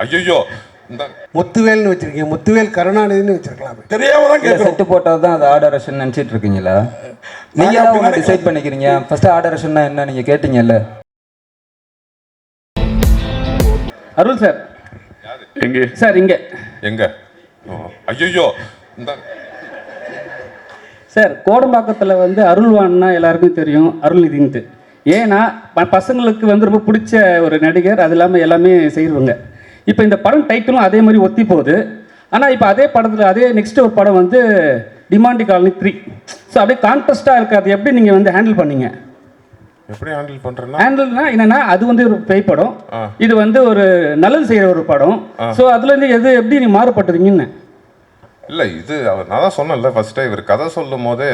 ஐயோ முத்துவேல்னு வச்சிருக்கீங்க, முத்துவேல் கருணாநிதினு வச்சிருக்கலாமே. தெரியாம தான் கேட்குறோம். செட்டு போட்டது தான் அது ஆர்டரேஷன் நினச்சிட்டு இருக்கீங்களா? நீங்கள் தான் ஒன்று டிசைட் பண்ணிக்கிறீங்க. ஃபர்ஸ்ட் ஆர்டரேஷன்னா என்ன நீங்கள் கேட்டீங்கல்ல? அருள் சார் எங்கே சார்? இங்கே எங்க? ஐயோ சார், கோடம்பாக்கத்தில் வந்து அருள்வான்னா எல்லாருக்கும் தெரியும், அருள்நிதின்ட்டு. ஏன்னா பசங்களுக்கு வந்து ரொம்ப பிடிச்ச ஒரு நடிகர், அது இல்லாமல் எல்லாமே செய்வாங்க. இப்போ இந்த படம் டைட்டிலும் அதே மாதிரி ஒத்தி போகுது. ஆனால் இப்போ அதே படத்தில் அதே நெக்ஸ்ட் ஒரு படம் வந்து டிமாண்டி காலனி 3. ஸோ அப்படியே கான்ட்ராஸ்டாக இருக்குது. அது எப்படி நீங்கள் வந்து ஹேண்டில் பண்ணீங்க? எப்படி ஹேண்டில் பண்ணுறேன்னா, ஹேண்டில்னா என்னென்னா, அது வந்து ஒரு பேய் படம், இது வந்து ஒரு நல்லது செய்கிற ஒரு படம். ஸோ அதுலேருந்து எது எப்படி நீங்கள் மாறுபட்டுறீங்கன்னு? இல்லை இது நான் தான் சொன்னேன்ல ஃபஸ்ட்டே, இவர் கதை சொல்லும் போதே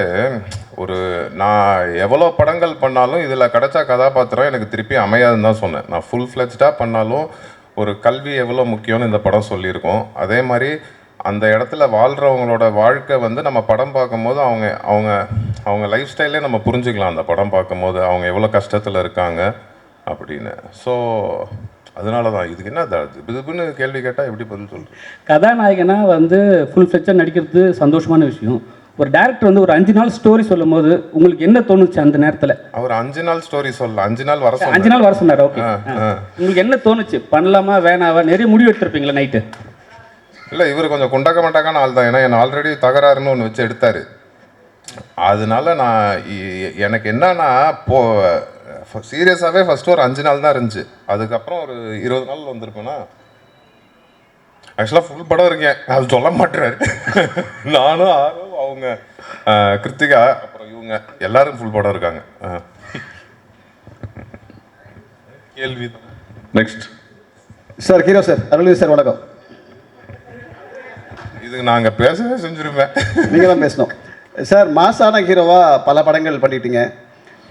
ஒரு நான் எவ்வளோ படங்கள் பண்ணாலும் இதில் கிடைச்சா கதாபாத்திரம் எனக்கு திருப்பி அமையாதுன்னு தான் சொன்னேன். நான் ஃபுல் ஃப்ளெஜ்டாக பண்ணாலும் ஒரு கல்வி எவ்வளோ முக்கியம்னு இந்த படம் சொல்லியிருக்கோம். அதே மாதிரி அந்த இடத்துல வாழ்கிறவங்களோட வாழ்க்கை வந்து நம்ம படம் பார்க்கும்போது அவங்க அவங்க அவங்க லைஃப் ஸ்டைலே நம்ம புரிஞ்சுக்கலாம். அந்த படம் பார்க்கும்போது அவங்க எவ்வளோ கஷ்டத்தில் இருக்காங்க அப்படின்னு. ஸோ அதனால தான் இதுக்கு என்ன இதுன்னு கேள்வி கேட்டால் எப்படி பதில் சொல்கிறேன்? கதாநாயகனாக வந்து ஃபுல் ஃப்ளெஜ்டாக நடிக்கிறது சந்தோஷமான விஷயம். ஒரு டேரக்டர் வந்து ஒரு 5 நாள் ஸ்டோரி சொல்லும் போது உங்களுக்கு என்ன தோணுச்சு அந்த நேரத்தில்? அவர் 5 நாள் ஸ்டோரி சொல்லல, 5 நாள் வர 5 நாள் வர சொன்னார். ஓகே, உங்களுக்கு என்ன தோணுச்சு? பண்ணலாமா வேணாவா? நிறைய முடிவு எடுத்திருப்பீங்களா நைட்டு? இல்லை, இவர் கொஞ்சம் குண்டக்க மட்டாக்கான ஆள் தான். ஏன்னா என்ன ஆல்ரெடி தகராறுன்னு ஒன்று வச்சு எடுத்தார். அதனால நான் எனக்கு என்னன்னா சீரியஸாகவே ஃபஸ்ட்டு ஒரு 5 நாள் தான் இருந்துச்சு. அதுக்கப்புறம் ஒரு 20 நாள் வந்திருப்பேன்னா. ஆக்சுவலாக ஃபுல் படம் இருக்கேன், அது சொல்ல மாட்டுறாரு. நானும் ஆரும் அவங்க கிருத்திகா அப்புறம் இவங்க எல்லாரும் ஃபுல் படம் இருக்காங்க. கேள்வி next sir. Hero sir, Arulnithi sir வணக்கம். இதுக்கு நாங்கள் பேசவே செஞ்சுருப்பேன், நீங்கள் தான் பேசணும் சார். மாசான ஹீரோவாக பல படங்கள் பண்ணிட்டீங்க.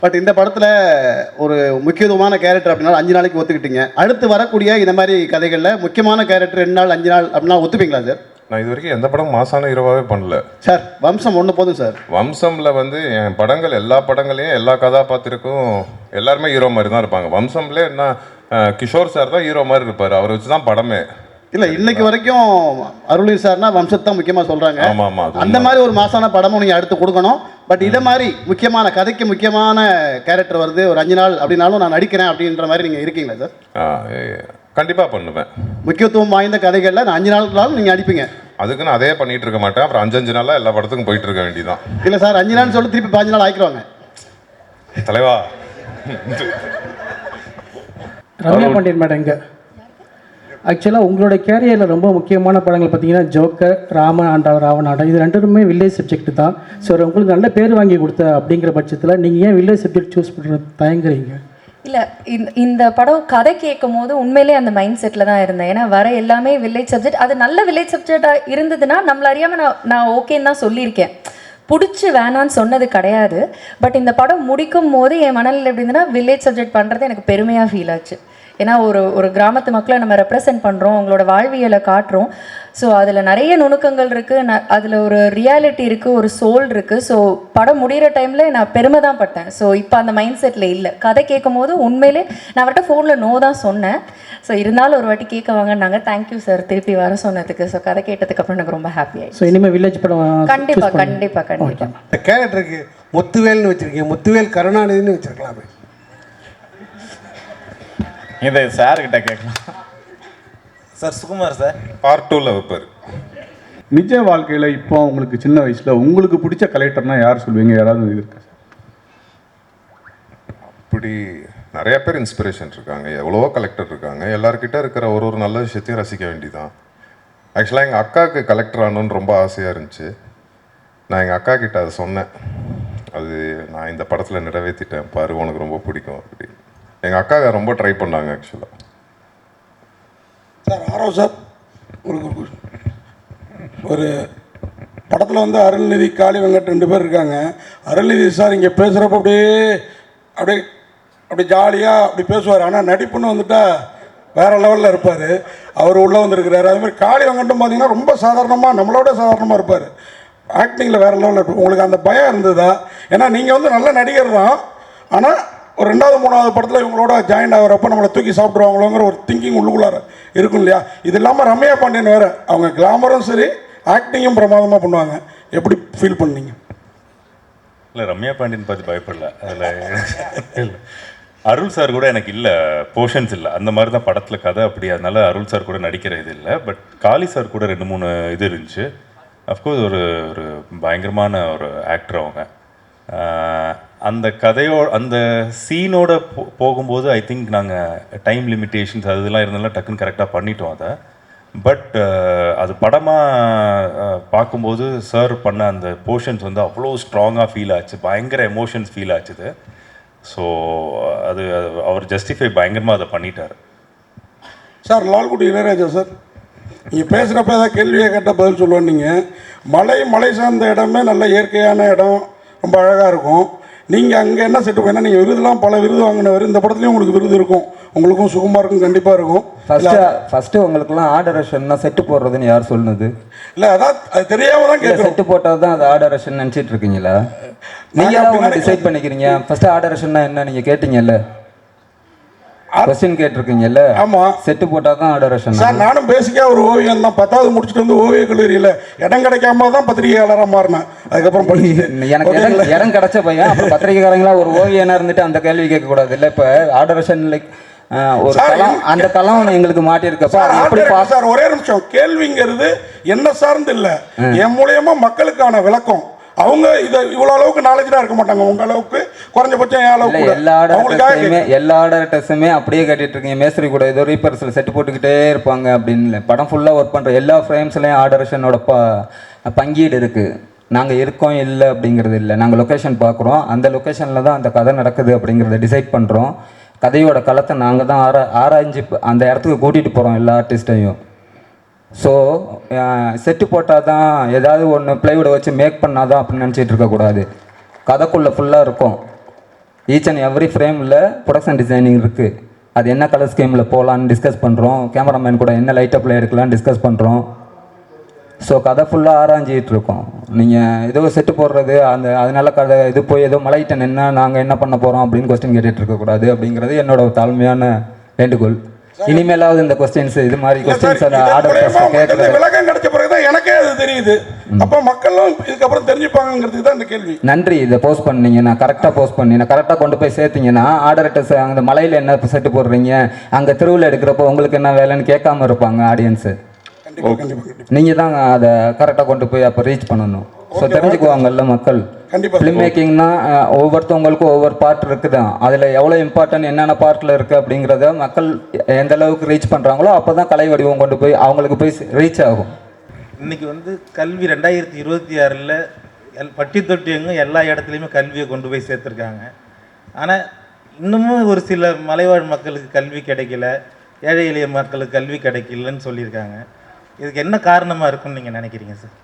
பட் இந்த படத்தில் ஒரு முக்கியத்துவமான கேரக்டர் அப்படின்னா 5 நாளைக்கு ஒத்துக்கிட்டீங்க. அடுத்து வரக்கூடிய இந்த மாதிரி கதைகளில் முக்கியமான கேரக்டர் 2 நாள் 5 நாள் அப்படின்னா ஒத்துப்பீங்களா சார்? நான் இது வரைக்கும் எந்த படம் மாசான ஹீரோவாகவே பண்ணல சார். வம்சம் ஒன்று போதும் சார். வம்சமில் வந்து என் படங்கள் எல்லா படங்களையும் எல்லா கதாபாத்திரக்கும் எல்லாருமே ஹீரோ மாதிரி தான் இருப்பாங்க. வம்சம்ல என்ன கிஷோர் சார் தான் ஹீரோ மாதிரி இருப்பார். அவரை வச்சு தான் படமே. இல்லை, இன்னைக்கு வரைக்கும் அருள்நிதி சார்னா வம்சத்தை தான் முக்கியமாக சொல்கிறாங்க. ஆமாம் ஆமாம், அந்த மாதிரி ஒரு மாசான படமும் நீங்கள் அடுத்து கொடுக்கணும். பட் இதை மாதிரி முக்கியமான கதைக்கு முக்கியமான கேரக்டர் வருது ஒரு 5 நாள் அப்படின்னாலும் நான் நடிக்கிறேன் அப்படின்ற மாதிரி நீங்கள் இருக்கீங்களா சார்? கண்டிப்பாக பண்ணுவேன். முக்கியத்துவம் வாய்ந்த கதைகளில் நான் 5 நாளுக்குனாலும் நீங்கள் அடிப்பீங்க. அதுக்கு நான் அதே பண்ணிட்டு இருக்க மாட்டேன். அப்புறம் 5 நாளாக எல்லா படத்துக்கும் போயிட்டு இருக்க வேண்டியதான். இல்லை சார், 5 நாள் சொல்லி திருப்பி 5 நாள் ஆக்கிடுவாங்க தலைவா. ரம்யா பாண்டியன் மேடம், இங்கே ஆக்சுவலாக உங்களோட கேரியரில் ரொம்ப முக்கியமான படங்கள் பார்த்தீங்கன்னா ஜோக்கர், ராமன் ஆண்டாள், ராவணாண்டம், இது 2மே வில்லேஜ் சப்ஜெக்ட் தான். ஸோ உங்களுக்கு நல்ல பேர் வாங்கி கொடுத்த அப்படிங்கிற பட்சத்தில் நீங்கள் ஏன் வில்லேஜ் சப்ஜெக்ட் சூஸ் பண்ணுற தயங்குறீங்க? இல்லை, இந்த படம் கதை கேட்கும் போது உண்மையிலே அந்த மைண்ட் செட்டில் தான் இருந்தேன். ஏன்னா வர எல்லாமே வில்லேஜ் சப்ஜெக்ட், அது நல்ல வில்லேஜ் சப்ஜெக்டாக இருந்ததுன்னா நம்மள அறியாமல் நான் ஓகேன்னு தான் சொல்லியிருக்கேன். பிடிச்சி வேணான்னு சொன்னது கிடையாது. பட் இந்த படம் முடிக்கும் போது என் மனநிலை எப்படி இருந்ததுன்னா, வில்லேஜ் சப்ஜெக்ட் பண்ணுறது எனக்கு பெருமையாக ஃபீல் ஆச்சு. ஏன்னா ஒரு கிராமத்து மக்களை நம்ம ரெப்ரசென்ட் பண்ணுறோம், அவங்களோட வாழ்வியலை காட்டுறோம். ஸோ அதில் நிறைய நுணுக்கங்கள் இருக்குது, அதில் ஒரு ரியாலிட்டி இருக்குது, ஒரு சோல் இருக்குது. ஸோ படம் முடிகிற டைமில் நான் பெருமை தான் பட்டேன். ஸோ இப்போ அந்த மைண்ட் செட்டில் இல்லை. கதை கேட்கும் போது உண்மையிலே நான் அவர்கிட்ட ஃபோனில் நோ தான் சொன்னேன். ஸோ இருந்தாலும் ஒரு வாட்டி கேட்க வாங்கினாங்க. தேங்க்யூ சார் திருப்பி வர சொன்னதுக்கு. ஸோ கதை கேட்டதுக்கப்புறம் எனக்கு ரொம்ப ஹாப்பி ஆகிடுச்சு. ஸோ இனிமேல் வில்லேஜ் படம் கண்டிப்பாக கண்டிப்பாக கண்டிப்பாக. இந்த கேரக்டருக்கு முத்துவேல்னு வச்சுருக்கீங்க, முத்துவேல் கருணாநிதினு வச்சுருக்கலாமே. இதை சார்கிட்ட கேட்கலாம் சார். சுகுமார் சார் பார்ட் 2ல வைப்பார். நிஜ வாழ்க்கையில் இப்போ உங்களுக்கு சின்ன வயசில் உங்களுக்கு பிடிச்ச கலெக்டர்னா யார் சொல்லுவீங்க? யாராவது இருக்கா சார்? அப்படி நிறைய பேர் இன்ஸ்பிரேஷன் இருக்காங்க, எவ்வளவோ கலெக்டர் இருக்காங்க. எல்லாருக்கிட்ட இருக்கிற ஒரு நல்ல விஷயத்தையும் ரசிக்க வேண்டிதான். ஆக்சுவலாக எங்கள் அக்காவுக்கு கலெக்டர் ஆகணுன்னு ரொம்ப ஆசையாக இருந்துச்சு. நான் எங்கள் அக்கா கிட்ட அதை சொன்னேன். அது நான் இந்த படத்தில் நிறைவேற்றிட்டேன் பாரு, உனக்கு ரொம்ப பிடிக்கும் அப்படி. எங்கள் அக்கா ரொம்ப ட்ரை பண்ணாங்க ஆக்சுவலாக. சார் ஆரவ் சார், ஒரு படத்தில் வந்து அருள்நிதி, காளி வெங்கட் 2 பேர் இருக்காங்க. அருள்நிதி சார் இங்கே பேசுகிறப்ப அப்படியே ஜாலியாக அப்படி பேசுவார். ஆனால் நடிப்புன்னு வந்துட்டால் வேறு லெவலில் இருப்பார். அவர் உள்ளே வந்துருக்கிறாரு. அதுமாதிரி காளி வெங்கட்டும் பார்த்தீங்கன்னா ரொம்ப சாதாரணமாக, நம்மளோட சாதாரணமாக இருப்பார். ஆக்டிங்கில் வேறு லெவலில் இருப்பார். உங்களுக்கு அந்த பயம் இருந்ததா? ஏன்னா நீங்கள் வந்து நல்ல நடிகர் தான், ஆனால் ஒரு 2வது 3வது படத்தில் இவங்களோட ஜாயின் ஆகிறப்ப நம்மளை தூக்கி சாப்பிட்ருவாங்களோங்கிற ஒரு திங்கிங் உள்ளுக்குள்ளார இருக்கும் இல்லையா? இது இல்லாமல் ரம்யா பாண்டியன் வேறு, அவங்க கிளாமரும் சரி ஆக்டிங்கும் பிரமாதமாக பண்ணுவாங்க. எப்படி ஃபீல் பண்ணீங்க? இல்லை, ரம்யா பாண்டியன் பார்த்து பயப்படல. அதில் அருள் சார் கூட எனக்கு இல்லை, போர்ஷன்ஸ் இல்லை, அந்த மாதிரி தான் படத்தில் கதை அப்படி. அதனால அருள் சார் கூட நடிக்கிற இது இல்லை. பட் காளி சார் கூட 2-3 இது இருந்துச்சு. அஃப்கோர்ஸ் ஒரு பயங்கரமான ஒரு ஆக்டர் அவங்க. அந்த அந்த சீனோட போகும்போது ஐ திங்க் நாங்கள் டைம் லிமிட்டேஷன்ஸ் அதெல்லாம் இருந்தாலும் டக்குன்னு கரெக்டாக பண்ணிட்டோம் அதை. பட் அது படமாக பார்க்கும்போது சார் பண்ண அந்த போர்ஷன்ஸ் வந்து அவ்வளோ ஸ்ட்ராங்காக ஃபீல் ஆச்சு, பயங்கர எமோஷன்ஸ் ஃபீல் ஆச்சுது. ஸோ அது அவர் ஜஸ்டிஃபை பயங்கரமாக அதை பண்ணிட்டார். சார் லால்குடி இளையராஜா சார், நீங்கள் பேசுகிறப்ப ஏதாவது கேள்வியை கேட்டால் பதில் சொல்லுவேன். நீங்கள் மலை சார்ந்த இடமே நல்ல இயற்கையான இடம், ரொம்ப அழகாக இருக்கும். நீங்கள் அங்கே என்ன செட்டு ஏன்னா நீங்கள் விருதுலாம் பல விருது வாங்கினவர், இந்த படத்துலையும் உங்களுக்கு விருது இருக்கும், உங்களுக்கும் சுகுமாருக்கும் கண்டிப்பாக இருக்கும். ஃபஸ்ட்டு உங்களுக்குலாம் ஆர்டரேஷன்னா செட்டு போடுறதுன்னு யார் சொன்னது? இல்லை, அதான் அது தெரியாமல் தான் கேட்குறேன். செட்டு போட்டால் தான் அது ஆர்டரேஷன் நினச்சிட்டு இருக்கீங்களா? நீங்கள் தான் டிசைட் பண்ணிக்கிறீங்க. ஃபஸ்ட்டு ஆர்டரேஷன்னா என்ன நீங்கள் கேட்டீங்கல்ல, கொஸ்டின் கேட்டிருக்கீங்கல்ல? ஆமாம், செட்டு போட்டால் தான் ஆர்டரேஷன். சார் நானும் பேசிக்காக ஒரு ஓவியம் தான், 10வது முடிச்சுட்டு வந்து ஓவிய கல்லூரியில் இடம் கிடைக்காம தான் பத்திரிகையாளராக மாறினேன். அதுக்கப்புறம் எனக்கு இடம் கிடைச்ச பையன் அப்புறம் பத்திரிகைக்காரங்களா ஒரு ஓவியனாக இருந்துட்டு அந்த கேள்வி கேட்கக்கூடாது இல்லை? இப்போ ஆர்டரேஷன் லைக் ஒரு களம், அந்த களம் எங்களுக்கு மாட்டியிருக்கப்ப எப்படி சார்? ஒரே நிமிஷம், கேள்விங்கிறது என்ன சார்ந்து இல்லை, என் மூலியமா மக்களுக்கான விளக்கம். அவங்க இதை இவ்வளோ அளவுக்கு நாலேஜாக இருக்க மாட்டாங்க, உங்க அளவுக்கு குறைஞ்சபட்சம் எல்லா ஆர்டர்ஸுமே அப்படியே கேட்டுட்டு இருக்கீங்க. மேஸ்திரி கூட ஏதோ ரீபர்சல் செட்டு போட்டுக்கிட்டே இருப்பாங்க அப்படின்னு இல்லை. படம் ஃபுல்லாக ஒர்க் பண்ணுற எல்லா ஃப்ரேம்ஸ்லையும் ஆர்டரேஷனோட பங்கீடு இருக்குது. நாங்கள் இருக்கோம் இல்லை அப்படிங்கிறது இல்லை, நாங்கள் லொக்கேஷன் பார்க்குறோம், அந்த லொக்கேஷனில் தான் அந்த கதை நடக்குது அப்படிங்கிறத டிசைட் பண்ணுறோம். கதையோட களத்தை நாங்கள் தான் ஆராய்ஞ்சு அந்த இடத்துக்கு கூட்டிகிட்டு போகிறோம் எல்லா ஆர்டிஸ்ட்டையும். ஸோ செட்டு போட்டால் தான் ஏதாவது ஒன்று ப்ளைவுட்டை வச்சு மேக் பண்ணால் தான் அப்படின்னு நினச்சிட்டு இருக்கக்கூடாது. கதைக்குள்ளே ஃபுல்லாக இருக்கும். ஈச் அண்ட் எவ்ரி ஃப்ரேமில் ப்ரொடக்ஷன் டிசைனிங் இருக்குது. அது என்ன கலர் ஸ்கீமில் போகலான்னு டிஸ்கஸ் பண்ணுறோம். கேமராமேன் கூட என்ன லைட்டப்பில் எடுக்கலான்னு டிஸ்கஸ் பண்ணுறோம். ஸோ கதை ஃபுல்லாக ஆராய்ஞ்சிட்டு இருக்கோம். நீங்கள் ஏதோ செட்டு போடுறது அதனால கதை இது போய் ஏதோ மலையிட்ட நின்னா நாங்கள் என்ன பண்ண போகிறோம் அப்படின்னு கொஸ்டின் கேட்டுட்டு இருக்கக்கூடாது அப்படிங்கிறது என்னோட தாழ்மையான வேண்டுகோள். இனிமேலாவது இந்த கொஸ்டின்ஸ் இது மாதிரி கொஸ்டின்ஸ் விளக்கம் கிடைச்ச பிறகுதான் எனக்கே அது தெரியுது. அப்போ மக்களும் இதுக்கப்புறம் தெரிஞ்சுப்பாங்கிறதுக்கு தான் இந்த கேள்வி. நன்றி. இதை போஸ்ட் பண்ணீங்க, நான் கரெக்டாக போஸ்ட் பண்ணி நான் கரெக்டாக கொண்டு போய் சேர்த்தீங்கன்னா ஆர்டர்ஸ் அந்த மலையில் என்ன செட்டு போடுறீங்க, அங்கே திருவிழா எடுக்கிறப்போ உங்களுக்கு என்ன வேலைன்னு கேட்காம இருப்பாங்க ஆடியன்ஸு. நீங்கள் தான் அதை கரெக்டாக கொண்டு போய் அப்போ ரீச் பண்ணணும். ஸோ தெரிஞ்சுக்குவாங்கல்ல மக்கள். ஃபிலிம் மேக்கிங்னா ஒவ்வொருத்தவங்களுக்கும் ஒவ்வொரு பார்ட் இருக்குது, அதில் எவ்வளோ இம்பார்ட்டன்ட் என்னென்ன பார்ட்டில் இருக்குது அப்படிங்கிறத மக்கள் எந்த அளவுக்கு ரீச் பண்ணுறாங்களோ அப்போ தான் கலை வடிவம் கொண்டு போய் அவங்களுக்கு போய் ரீச் ஆகும். இன்றைக்கி வந்து கல்வி 2026 பட்டி தொட்டி எங்கும் எல்லா இடத்துலையுமே கல்வியை கொண்டு போய் சேர்த்துருக்காங்க. ஆனால் இன்னமும் ஒரு சில மலைவாழ் மக்களுக்கு கல்வி கிடைக்கல, ஏழை எளிய மக்களுக்கு கல்வி கிடைக்கலன்னு சொல்லியிருக்காங்க. இதுக்கு என்ன காரணமாக இருக்குன்னு நீங்கள் நினைக்கிறீங்க சார்?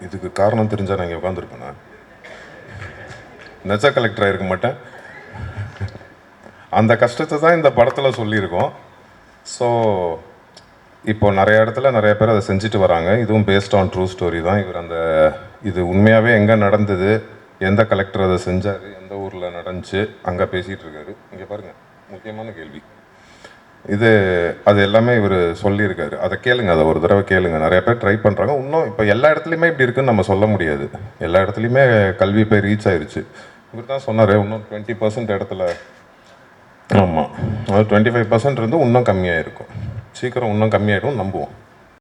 இதுக்கு காரணம் தெரிஞ்சால் நான் இங்கே உட்காந்துருப்பேண்ணா, நெச்ச கலெக்டராக இருக்க மாட்டேன். அந்த கஷ்டத்தை தான் இந்த படத்தில் சொல்லியிருக்கோம். ஸோ இப்போ நிறைய இடத்துல நிறைய பேர் அதை செஞ்சுட்டு வராங்க. இதுவும் பேஸ்ட் ஆன் ட்ரூ ஸ்டோரி தான். இது உண்மையாகவே எங்கே நடந்தது, எந்த கலெக்டர் அதை செஞ்சார், எந்த ஊரில் நடந்துச்சு, அங்கே பேசிகிட்டு இருக்காரு. இங்கே பாருங்கள், முக்கியமான கேள்வி அது எல்லாமே இவர் சொல்லியிருக்காரு. அதை கேளுங்க, அதை ஒரு தடவை கேளுங்க. நிறைய பேர் ட்ரை பண்ணுறாங்க. இன்னும் இப்போ எல்லா இடத்துலையுமே இப்படி இருக்குன்னு நம்ம சொல்ல முடியாது. எல்லா இடத்துலையுமே கல்வி போய் ரீச் ஆயிடுச்சு. இவர் தான் சொன்னார் இன்னும் 20% இடத்துல, ஆமாம், அது 25% இருந்து இன்னும் கம்மியாக இருக்கும். சீக்கிரம் இன்னும் கம்மியாகிடும் நம்புவோம்.